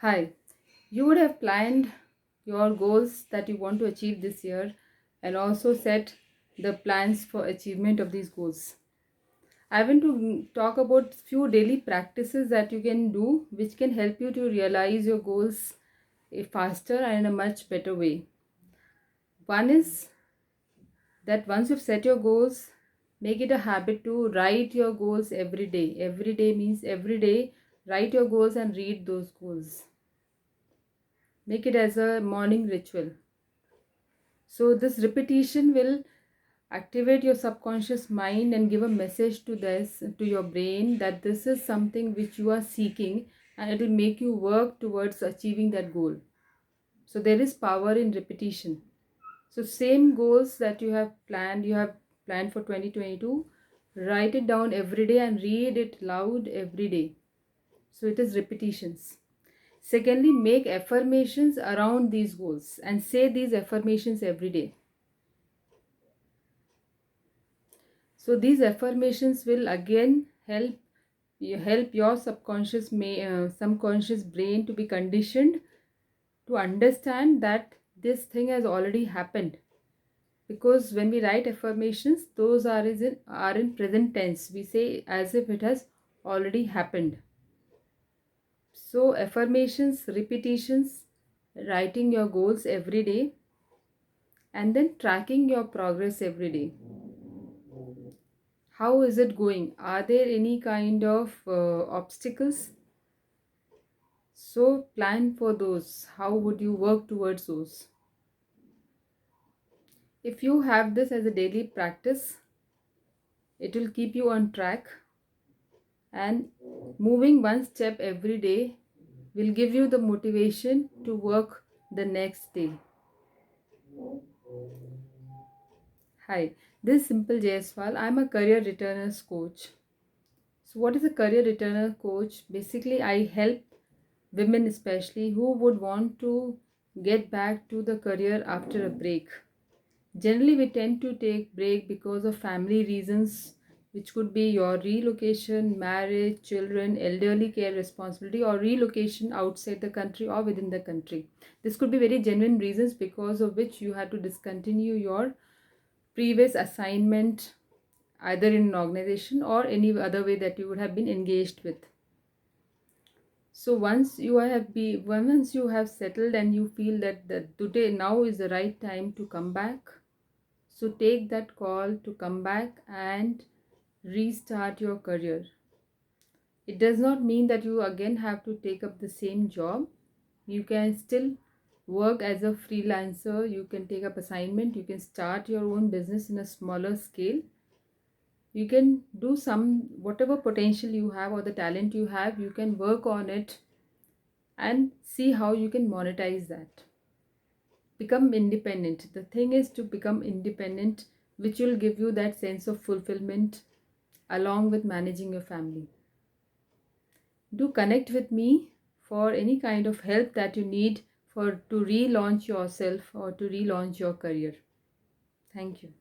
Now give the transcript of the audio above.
Hi, you would have planned your goals that you want to achieve this year and also set the plans for achievement of these goals. I want to talk about few daily practices that you can do which can help you to realize your goals faster and in a much better way. One is that once you've set your goals, make it a habit to write your goals every day. Every day means every day write your goals and read those goals. Make it as a morning ritual. So this repetition will activate your subconscious mind and give a message to your brain that this is something which you are seeking, and it will make you work towards achieving that goal. So there is power in repetition. So same goals that you have planned for 2022, write it down every day and read it loud every day. So it is repetitions. Secondly, make affirmations around these goals and say these affirmations every day. So these affirmations will again help your subconscious brain to be conditioned to understand that this thing has already happened. Because when we write affirmations, those are in present tense. We say as if it has already happened. So affirmations, repetitions, writing your goals every day, and then tracking your progress every day. How is it going? Are there any kind of obstacles? So plan for those. How would you work towards those? If you have this as a daily practice, it will keep you on track, and moving one step every day will give you the motivation to work the next day. Hi, this is Simple Jaiswal. I'm a career returner's coach. So what is a career returner coach? Basically, I help women especially who would want to get back to the career after a break. Generally, we tend to take break because of family reasons, which could be your relocation, marriage, children, elderly care responsibility, or relocation outside the country or within the country. This could be very genuine reasons because of which you had to discontinue your previous assignment either in an organization or any other way that you would have been engaged with. So once you have settled and you feel that today now is the right time to come back, so take that call to come back and restart your career. It does not mean that you again have to take up the same job. You can still work as a freelancer, you can take up assignment, you can start your own business in a smaller scale. You can do some whatever potential you have or the talent you have, you can work on it and see how you can monetize that. Become independent. The thing is to become independent, which will give you that sense of fulfillment along with managing your family. Do connect with me for any kind of help that you need for to relaunch yourself or to relaunch your career. Thank you.